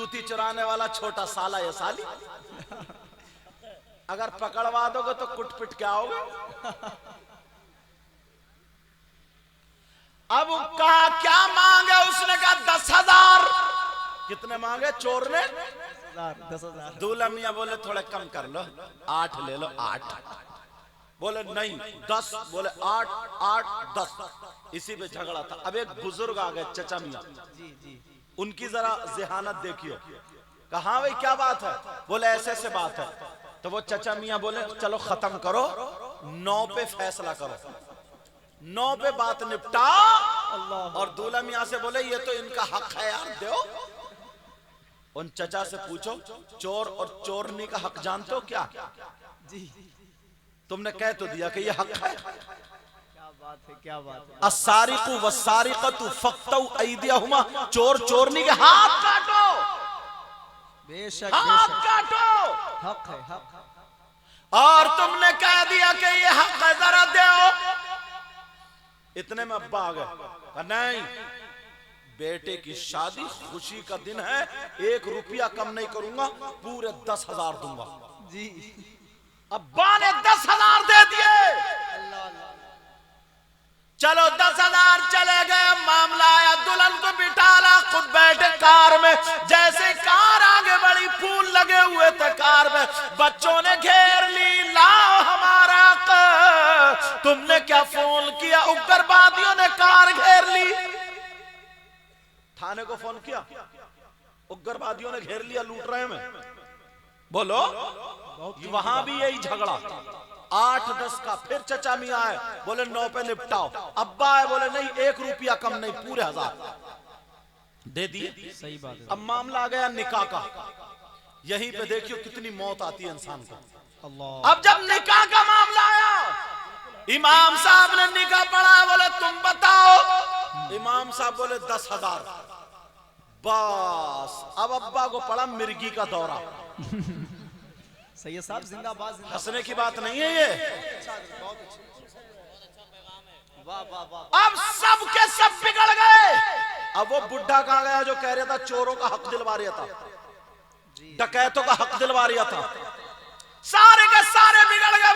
जूती चुराने वाला छोटा साला या साली, अगर पकड़वा दोगे तो कुट पिट के आओगे। अब कहा क्या मांगे, उसने कहा 10,000। कितने मांगे चोर ने? 10,000। दूल्हा मियां बोले थोड़े कम कर लो, 8 ले लो। 8 बोले नहीं 10, बोले 8, 8, 10। इसी पे झगड़ा था। अब एक बुजुर्ग आ गए चचा मियां, उनकी जरा ज़हानत देखियो। कहा भाई क्या बात है? बोले ऐसे ऐसे बात है। तो वो चचा मियां बोले चलो खत्म करो, 9 पे फैसला करो, 9 पे बात निपटा। और दूल्हा मियां से बोले ये तो इनका हक है यार, दो। उन चचा से पूछो चोर और चोरनी का हक जानते हो क्या? जी तुमने कह तो दिया कि ये हक है। क्या बात है, क्या बात है। अस्सारिकु वस्सारिकतु फक्तउ ऐदियहुमा, चोर चोरनी के हाथ काटो। बेशक हाथ काटो। हक है, हक। और तुमने कह दिया कि ये हक है, जरा दो। इतने में अब्बा आ गए। नहीं, बेटे की शादी खुशी का दिन है, 1 रुपया कम नहीं करूंगा, पूरे 10,000 दूंगा। जी अब्बा ने 10,000 दे दिए। चलो 10,000 चले गए। मामला आया, दुल्हन को बिठाला, खुद बैठे कार में। जैसे कार आगे बढ़ी, फूल लगे हुए थे कार में, बच्चों ने घेर ली। लाओ हमारा तुमने क्या फोन किया? उग्रवादियों ने कार घेर ली। थाने को फोन किया, उग्रवादियों ने घेर लिया, लूट रहे हैं। बोलो, वहां भी यही झगड़ा, 8-10 का। फिर चचा मियां आए, बोले 9 पे निपटाओ। अब्बा आए, बोले नहीं 1 रुपया कम नहीं, पूरे 1000 दे दिए। सही बात है। अब मामला आ गया निकाह का। यहीं पे देखियो कितनी मौत आती है इंसान को। अल्लाह। अब जब निकाह का मामला आया, इमाम साहब ने निकाह पढ़ा, बोले तुम बताओ। इमाम साहब बोले 10,000। बस अब अब्बा को पड़ा मिर्गी का दौरा। सैयद साहब जिंदाबाद, जिंदाबाद। हंसने की बात नहीं है ये। वाह वाह वाह। अब सब के सब बिगड़ गए। अब वो बुढ़ा कहां गया जो कह रहा था चोरों का हक दिलवा रहा था, डकैतों का हक दिलवा रहा था? सारे के सारे बिगड़ गए।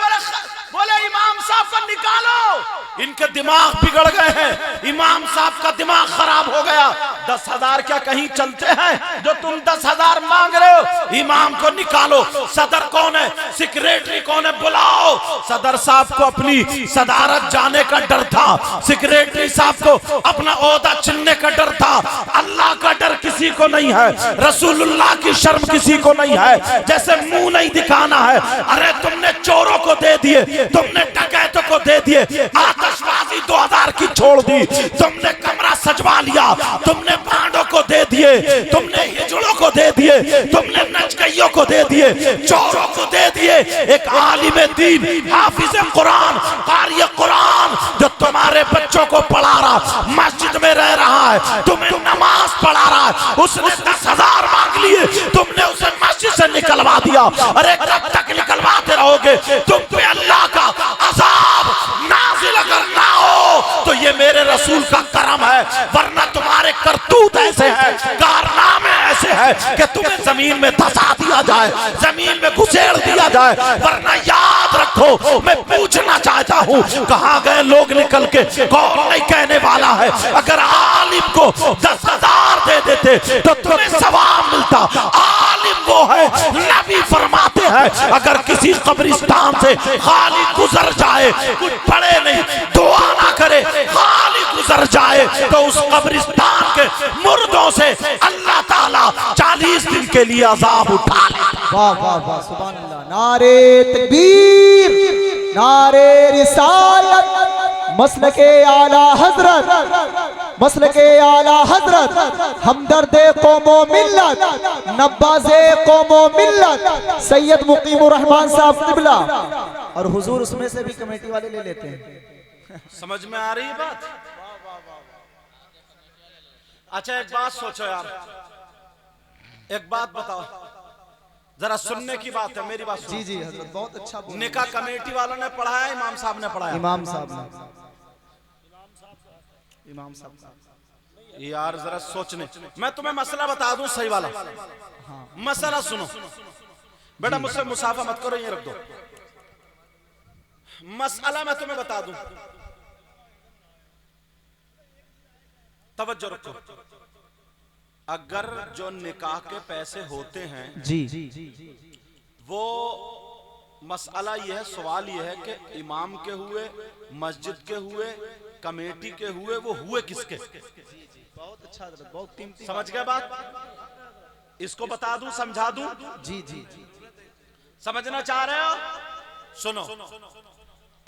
बोले इमाम साहब को निकालो, इनके दिमाग बिगड़ गए हैं, इमाम साहब का दिमाग खराब हो गया। 10,000 क्या कहीं चलते हैं जो तुम 10,000 मांग रहे हो? इमाम को निकालो। सदर कौन है, सेक्रेटरी कौन है, बुलाओ। सदर साहब को अपनी सदारत जाने का डर था, सेक्रेटरी साहब को अपना ओहदा छिनने का डर था। अल्लाह का डर किसी को नहीं है, रसूलुल्लाह की शर्म किसी को नहीं है। जैसे मुंह नहीं दिखाना है। अरे तुमने चोरों को दे दिए, तुमने डकैतों को दे दिए, आतिशबाजी 2000 की छोड़ दी, तुमने कमरा सजवा लिया, तुमने बांडों को दे दिए, तुमने हिजड़ों को दे दिए, तुमने नचकइयों को दे दिए, चोरों को दे दिए। एक आलिम दीन, हाफिज कुरान, कारी कुरान, जो तुम्हारे बच्चों को पढ़ा रहा, मस्जिद में रह रहा है, तुम्हें नमाज पढ़ा रहा है, उसने 10,000 मांग लिए, तुमने उसे मस्जिद से निकलवा दिया। अरे कब तक निकलवाते रहोगे? तुम पे अल्लाह का अज़ाब नाज़िल अगर ना हो तो ये मेरे रसूल का करम है, वरना तुम्हारे करतूत ऐसे हैं, कारनामे ऐसे हैं कि तुम्हें जमीन में धसा दिया जाए, जमीन में घुसेड़ दिया जाए। वरना याद रखो, मैं पूछना चाहता हूँ कहाँ गए लोग निकल के? कौन नहीं कहने वाला है? अगर आलिम को 10,000 दे देते तो तुम्हें सवाब मिलता। आलिम वो है, नबी फरमाते हैं अगर किसी कब्रिस्तान से खाली गुजर जाए, कुछ पढ़े नहीं, दुआ ना करे, खाली गुजर जाए, तो उस कब्रिस्तान के मुर्दों से अल्लाह ताला 40 दिन के लिए अजाब उठा ले। वाह वाह वाह, सुभान अल्लाह। नारे तकबीर, नारे रिसालत, मसलके आला हजरत, मसलके आला हजरत, हमदर्दे कौमो मिल्लत, नब्बाज़े कौमो मिल्लत, सैयद मुकीमुर रहमान साहब क़िबला। और हुजूर उसमें से भी कमेटी वाले ले लेते हैं। समझ में आ रही है बात? अच्छा एक बात सोचो यार, एक बात बताओ, जरा सुनने की बात है, मेरी बात सुनो। जी जी हजरत, बहुत अच्छा बोला। निकाह कमेटी वालों ने पढ़ाया, इमाम साहब ने पढ़ाया? इमाम साहब ने, इमाम साहब यार जरा सोचने, मैं तुम्हें मसला बता दूं सही वाला। मसला सुनो बेटा, मुझसे मुसाफा मत करो, ये रख दो। मसला मैं तुम्हें बता दूं, तवज्जो रखो। अगर जो निकाह के पैसे होते हैं जी वो मसला यह है, सवाल यह है कि इमाम के हुए, मस्जिद के हुए, कमेटी के हुए, वो हुए किसके? बहुत अच्छा, बहुत कीमती। समझ गए बात? इसको बता दूं, समझा दूं? जी जी समझना चाह रहे हो? सुनो,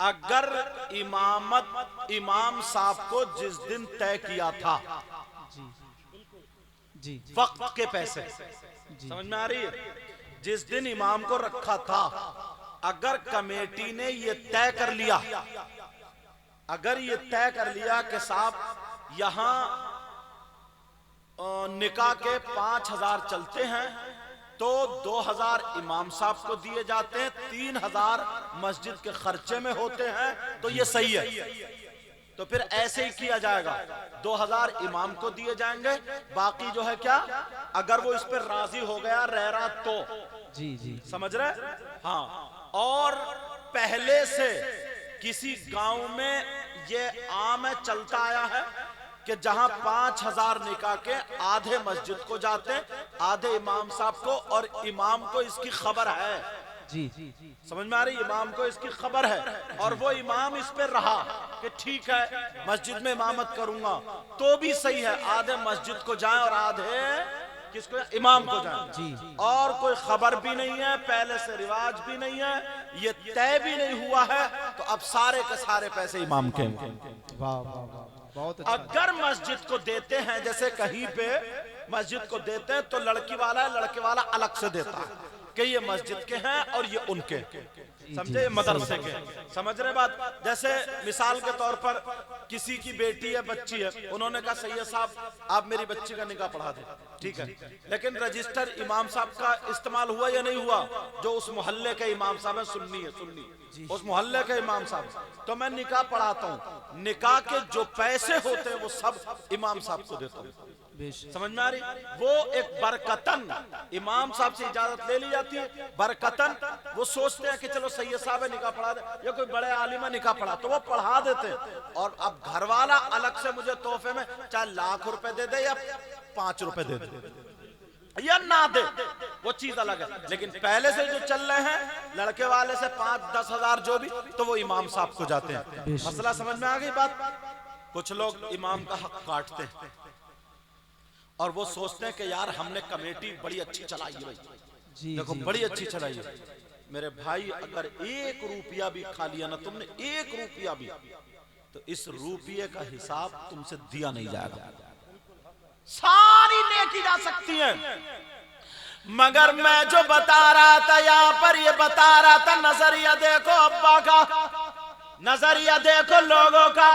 अगर इमाम साहब को जिस दिन तय किया था जी वक्त के पैसे, समझ में आ रही है? जिस दिन इमाम को रखा था, अगर कमेटी ने ये तय कर लिया, अगर ये तय कर लिया कि साहब यहां निकाह के 5,000 चलते हैं, तो 2,000 इमाम साहब को दिए जाते हैं, 3,000 मस्जिद के खर्चे में होते हैं, तो ये सही है। तो फिर ऐसे ही किया जाएगा, 2,000 इमाम को दिए जाएंगे, बाकी जो है क्या, अगर वो इस पर राजी हो गया रह रहा तो। जी जी समझ रहे? हाँ। और पहले से किसी गांव में ये आम है, चलता आया है कि जहां 5,000 निकाह के आधे मस्जिद को जाते, आधे इमाम साहब को, और इमाम को इसकी खबर है। जी समझ में आ रही? इमाम को इसकी खबर है, और वो इमाम इस पे रहा कि ठीक है मस्जिद में इमामत करूंगा, तो भी सही है, आधे मस्जिद को जाएं और आधे किसको? इमाम को जाएं। जी। और कोई खबर भी नहीं है, पहले से रिवाज भी नहीं है, ये तय भी नहीं हुआ है, तो अब सारे के सारे पैसे इमाम के। वाह वाह वाह, बहुत अच्छा। अगर मस्जिद को देते हैं, जैसे कहीं पे मस्जिद को देते हैं, तो लड़की वाला है, लड़के वाला अलग से देता है कि ये मस्जिद के हैं और ये उनके, समझे, ये मदरसे के। समझ रहे बात? जैसे मिसाल के तौर पर किसी की बेटी है, बच्ची है, उन्होंने कहा सैयद साहब आप मेरी बच्ची का निकाह पढ़ा दे, ठीक है, लेकिन रजिस्टर इमाम साहब का इस्तेमाल हुआ या नहीं हुआ? जो उस मोहल्ले के इमाम साहब है, सुन्नी है, सुन्नी, उस मोहल्ले के इमाम साहब, तो मैं निकाह पढ़ाता हूँ, निकाह के जो पैसे होते हैं वो सब इमाम साहब को देता हूँ। समझ में आ रही? वो एक बरकतन इमाम साहब से इजाजत ले ली जाती है, बरकतन वो सोचते हैं कि चलो सैयद साहब है निकाह पढ़ा दे, या कोई बड़े आलिमा निकाह पढ़ा, तो वो पढ़ा देते हैं। और अब घर वाला अलग से मुझे तोहफे में चाहे लाख रुपए दे दे या 5 रुपए दे दे या ना दे, वो चीज अलग है, लेकिन पहले से जो चल रहे हैं लड़के वाले से 5-10 हजार जो भी, तो वो इमाम साहब को जाते हैं। मसला समझ में आ गई बात? कुछ लोग इमाम का हक काटते हैं और वो सोचते हैं कि यार हमने कमेटी बड़ी अच्छी चलाई है, भाई देखो बड़ी अच्छी चलाई है। मेरे भाई अगर 1 रुपया भी खा लिया ना तुमने, 1 रुपया भी, तो इस रुपये का हिसाब तुमसे दिया नहीं जाएगा। सारी नेकी जा सकती है, मगर मैं जो बता रहा था यहाँ पर, ये बता रहा था नजरिया देखो अब्बा का, नजरिया देखो लोगों का।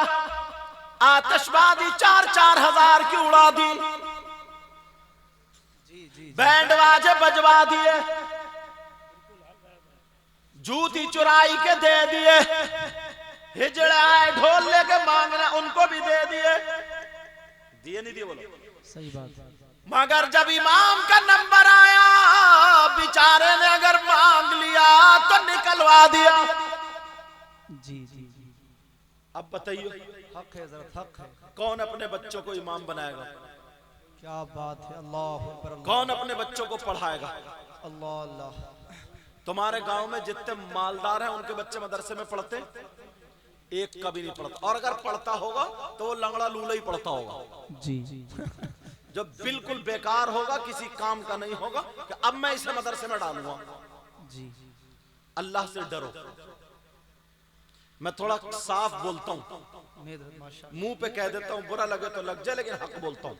आतिशबाजी 4-4 हजार की उड़ा दी, बैंड बाजे बजवा दिए, जूती चुराई के दे दिए, हिजड़े आए ढोल लेके मांगना उनको भी दे दिए, दिए नहीं दिए बोलो? सही बात। मगर जब इमाम का नंबर आया, बेचारे ने अगर मांग लिया तो निकलवा दिया। जी जी जी। अब बताइए, हक है, जरा हक है। कौन अपने बच्चों को इमाम बनाएगा? क्या बात है, अल्लाह अकबर। कौन अपने बच्चों को पढ़ाएगा? अल्लाह अल्लाह। तुम्हारे गांव में जितने मालदार हैं उनके बच्चे मदरसे में पढ़ते? एक कभी नहीं पढ़ता, और अगर पढ़ता होगा तो वो लंगड़ा लूला ही पढ़ता होगा। जी जो बिल्कुल बेकार होगा, किसी काम का नहीं होगा, कि अब मैं इसे मदरसे में डालूंगा। जी। अल्लाह से डरो। मैं थोड़ा साफ बोलता हूँ, मुंह पे कह देता हूँ, बुरा लगे तो लग जाए, लेकिन हक बोलता हूँ।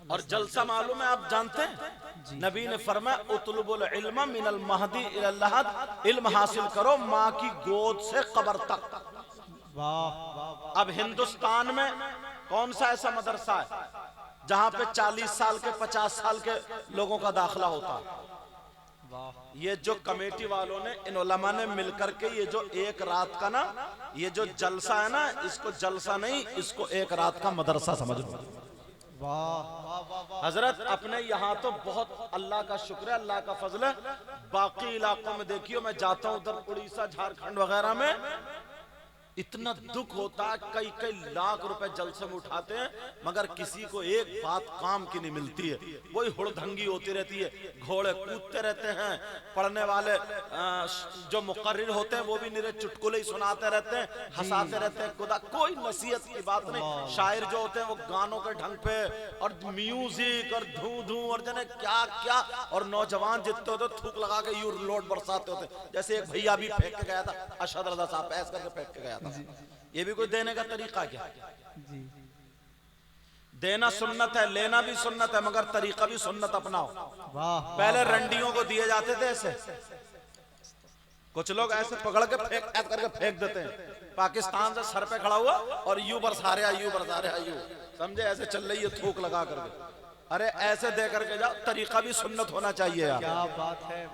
और जलसा मालूम है, आप जानते हैं नबी ने फरमाया उतलुबुल इल्म मिनल महदी इलल लहद, इल्म हासिल करो माँ की गोद से कब्र तक। वाह। अब हिंदुस्तान में कौन सा ऐसा मदरसा है जहां पे 40 साल के 50 साल के लोगों का दाखिला होता है? ये जो कमेटी वालों ने, इन उलमा ने मिलकर के ये जो एक रात का ना, ये जो जलसा है ना, इसको जलसा नहीं, इसको एक रात का मदरसा समझ लो। हजरत अपने यहाँ तो बहुत अल्लाह का शुक्र है, अल्लाह का फजल है। बाकी इलाकों में देखियो, मैं जाता हूँ उधर उड़ीसा झारखंड वगैरह में, इतना दुख होता है, कई कई लाख रुपए जलसे में उठाते हैं, मगर किसी को एक बात काम की नहीं मिलती है। वही हुड़दंगी होती रहती है, घोड़े कूदते रहते हैं, पढ़ने वाले जो मुकर्रिर होते हैं वो भी निरे चुटकुले ही सुनाते रहते हैं, हंसाते रहते हैं, खुदा कोई नसीहत की बात नहीं। शायर जो होते हैं वो गानों के ढंग पे और म्यूजिक और धू धू और जने क्या क्या, और नौजवान जितने होते थूक लगा के यूं लोड बरसाते होते। जैसे एक भैया भी फेंक के गया था, अरशद रजा साहब ऐसा करके फेंक के गया था। ये भी कोई देने का तरीका क्या? देना सुन्नत है, लेना भी सुन्नत है, मगर तरीका भी सुन्नत अपनाओ। पहले रंडियों को दिए जाते थे ऐसे, कुछ लोग ऐसे पकड़ के फेंक ऐसे करके फेंक देते हैं। पाकिस्तान से सर पे खड़ा हुआ और यू बरसा रहा, यू बरसा रहा, यू समझे ऐसे चल रही है थूक लगा करके। अरे ऐसे दे करके जाओ, तरीका भी सुन्नत होना चाहिए यार। क्या बात है,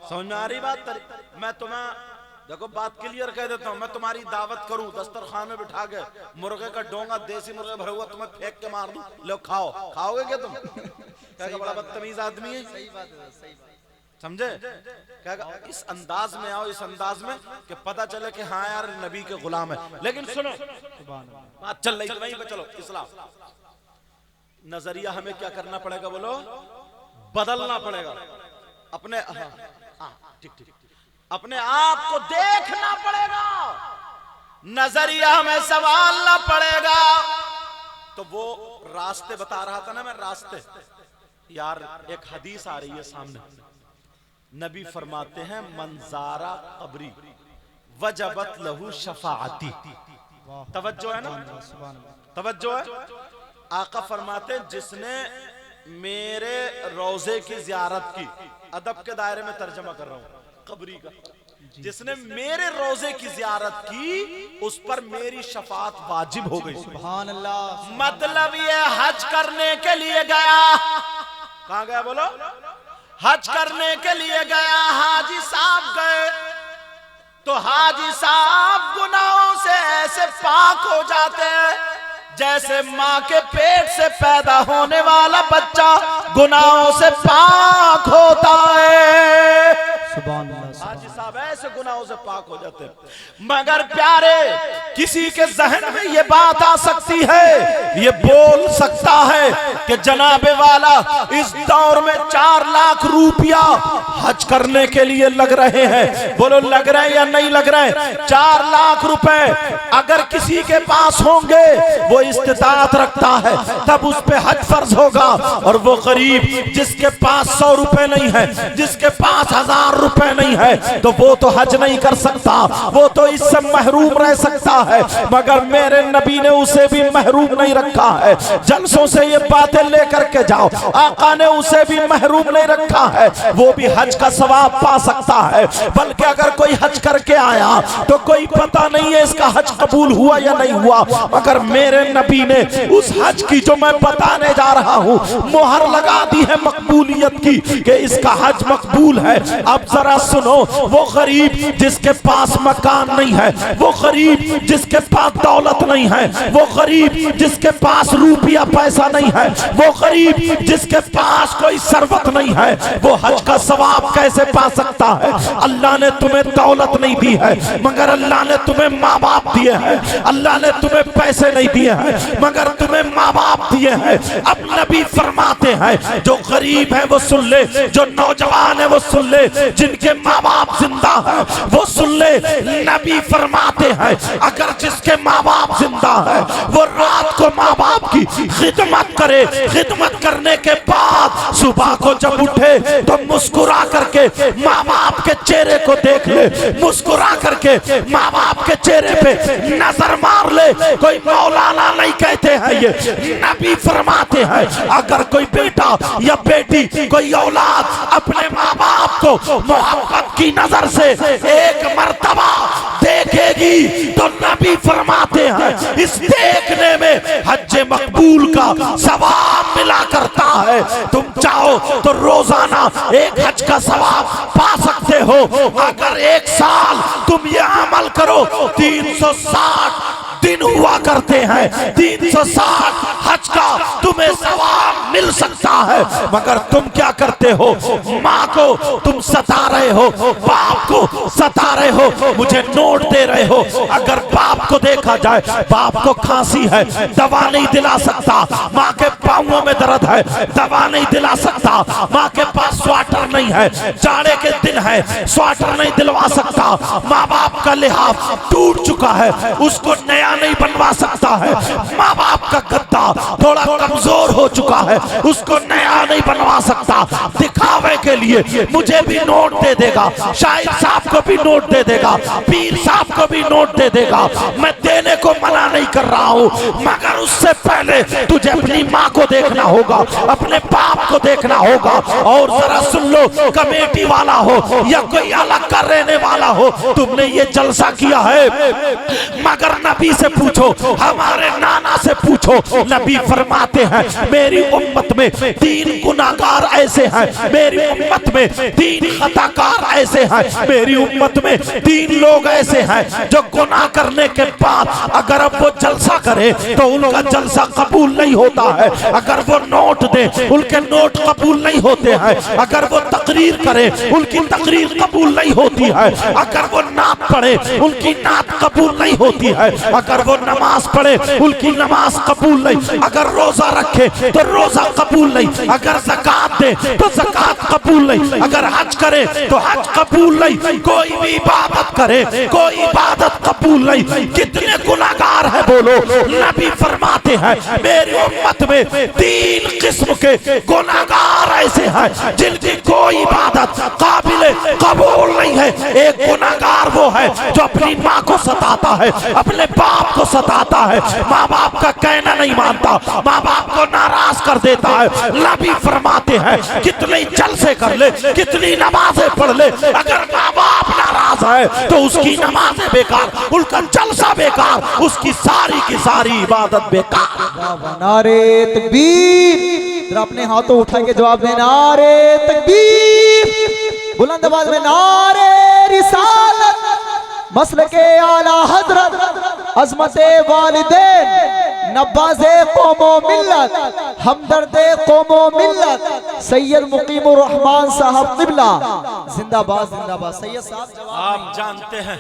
समझ में आ रही बात? मैं तुम्हें देखो बात क्लियर कह देता हूँ, मैं तुम्हारी दावत करूं, दस्तरखान में बिठा के मुर्गे का डोंगा, देसी मुर्गे भरा हुआ तुम्हें फेंक के मार दूं, लो खाओ, खाओगे क्या तुम? क्या बड़ा बदतमीज आदमी है। सही बात है, सही बात। समझे? क्या इस अंदाज में आओ, इस अंदाज में कि पता चले कि हाँ यार नबी के गुलाम है। लेकिन सुनो, बात चल रही वहीं पे, चलो इस्लाम नजरिया हमें क्या करना पड़ेगा, बोलो बदलना पड़ेगा। अपने ठीक ठीक अपने आप को देखना पड़ेगा, नजरिया हमें संभालना पड़ेगा। तो वो रास्ते बता रहा था ना मैं, रास्ते यार। एक हदीस आ रही है सामने, नबी फरमाते हैं मंजारा कब्री वजबत लहू शफाअती। तवज्जो है ना, तवज्जो है। आका फरमाते हैं जिसने मेरे रोजे की जियारत की, अदब के दायरे में तर्जमा कर रहा हूं कब्री का, जिसने मेरे रोजे की जियारत की उस पर मेरी शफात वाजिब हो गई। सुभान अल्लाह। मतलब ये हज करने के लिए गया, कहां गया बोलो? हज करने के लिए गया, हाजी साहब गए तो हाजी साहब गुनाहों से ऐसे पाक हो जाते हैं जैसे माँ के पेट से पैदा होने वाला बच्चा गुनाहों से पाक होता है। सुभान अल्लाह। हाजी साहब ऐसे गुनाहों से पाक हो जाते हैं। मगर प्यारे, किसी के जहन में ये बात आ सकती है, ये बोल सकता है कि जनाबे वाला इस दौर में 4 लाख रुपया हज करने के लिए लग रहे हैं। बोलो लग रहे हैं या नहीं लग रहे हैं? 4 लाख रुपए अगर किसी के पास होंगे, वो इस्तिताअत रखता है, तब उस पे हज फर्ज होगा। और वो गरीब जिसके पास 100 रुपए नहीं है, जिसके पास 1000 रुपए नहीं है, तो वो तो हज नहीं कर सकता, वो तो इससे महरूम रह सकता है। मगर मेरे नबी ने उसे भी महरूम नहीं रखा है। जलसों से ये बातें लेकर के जाओ, आका ने उसे भी महरूम नहीं रखा है, वो भी हज का सवाब पा सकता है। बल्कि अगर कोई हज करके आया तो कोई पता नहीं है इसका हज कबूल हुआ या नहीं हुआ, मगर मेरे नबी ने उस हज की जो मैं बताने जा रहा हूँ मोहर लगा दी है मकबूलियत की कि इसका हज मकबूल है। अब जरा सुनो, वो गरीब जिसके पास मकान नहीं है, वो गरीब जिसके पास दौलत नहीं है, वो गरीब जिसके पास रुपया पैसा नहीं है, वो गरीब जिसके पास कोई सरबत नहीं है, वो हज का सवाब कैसे पा सकता है? अल्लाह ने तुम्हें दौलत नहीं दी है, मगर अल्लाह ने तुम्हें माँ बाप दिए हैं। अल्लाह ने तुम्हें पैसे नहीं दिए हैं, मगर तुम्हें माँ बाप दिए हैं। अब नबी फरमाते हैं जो गरीब है वो सुन ले, जो नौजवान है वो सुन ले, जिनके माँ बाप जिंदा है वो सुन ले। नबी फरमाते हैं अगर जिसके माँ बाप जिंदा है वो रात को माँ बाप की खिदमत करे, खिदमत करने के बाद सुबह को जब उठे तो मुस्कुरा करके माँ बाप के चेहरे को देख ले, मुस्कुरा करके माँ बाप के चेहरे पे नजर मार ले। कोई मौलाना नहीं कहते हैं ये, नबी फरमाते हैं अगर कोई बेटा या बेटी, कोई औलाद अपने माँ बाप को मोहब्बत की नजर से एक मर्तबा देखेगी तो नबी फरमाते हैं इस देखने में हज मकबूल का सवाब मिला करता है। तुम चाहो तो रोजाना एक हज का सवाब पा सकते हो। अगर एक साल तुम ये अमल करो 360 दिन हुआ करते हैं, 360 हज का तुम्हें सवाब मिल सकता है। मगर तुम क्या करते हो? माँ को तुम सता रहे हो, बाप को सता रहे हो, मुझे नोट दे रहे हो। अगर बाप को देखा जाए, बाप को खांसी है, दवा नहीं दिला सकता। माँ के पाँवों में दर्द है, दवा नहीं दिला सकता। माँ के पास स्वेटर नहीं है, जाड़े के दिन है, स्वेटर नहीं दिलवा सकता। माँ बाप का लिहाफ टूट चुका है, उसको नया नहीं बनवा सकता है। माँ बाप का गद्दा थोड़ा कमजोर हो चुका है, उसको नया नहीं बनवा सकता। दिखावे के लिए मुझे भी नोट दे देगा, शाहिद साहब को भी नोट दे देगा, पीर साहब को भी नोट दे देगा। मैं देने को मना नहीं कर रहा हूँ, मगर उससे पहले तुझे अपनी माँ को देखना होगा, अपने बाप को देखना होगा। और जरा सुन लो, कमेटी वाला हो या कोई अलग कर रहने वाला हो, तुमने ये जलसा किया है, मगर नबी से पूछो, हमारे नाना से पूछो। नबी फरमाते हैं मेरी उम्मत में 3 गुनाहगार ऐसे हैं, मेरी उम्मत में 3 खताकार ऐसे हैं, मेरी उम्मत में 3 लोग ऐसे हैं जो गुनाह करने के बाद अगर अब वो जलसा करे तो उनका जलसा कबूल नहीं होता है। अगर वो नोट दे, उनके नोट कबूल नहीं होते हैं। अगर वो तकरीर करे, उनकी तकरीर कबूल नहीं होती है। अगर वो नात पढ़े, उनकी नात कबूल नहीं होती है। अगर वो नमाज पढ़े, उनकी नमाज कबूल नहीं। अगर रोजा रखे तो रोजा कबूल नहीं। अगर ज़कात दे तो ज़कात कबूल नहीं। अगर हज करे तो हज कबूल नहीं। कोई भी इबादत करे, कोई इबादत कबूल नहीं। कितने गुनाहगार है बोलो? नबी फरमाते हैं मेरी उम्मत में 3 किस्म के गुनाहगार ऐसे हैं जिनकी कोई इबादत काबिल कबूल नहीं है। एक गुनाहगार वो है जो अपनी माँ को सताता है, अपने बाप को सताता है, माँ बाप का कहना नहीं मानता, माँ बाप को नाराज कर देता है। नबी फरमाते हैं कितने जलसे कर ले, कितनी नमाजें पढ़ ले, अगर माँ बाप नाराज है तो उसकी नमाजें बेकार, उनका जलसा बेकार, उसकी सारी की सारी इबादत बेकार। नारे तकबीर! जरा अपने हाथों उठा के जवाब दें, नारे तकबीर! बुलंद आवाज में नारे रिसालत, मसलके आला हजरत, अज़मते वालिदैन, नवाज़े कौमो मिल्लत, हमदर्दे कौमो मिल्लत, सैयद मुकीमुर रहमान साहब क़िबला जिंदाबाद जिंदाबाद। सैयद साहब आप जानते हैं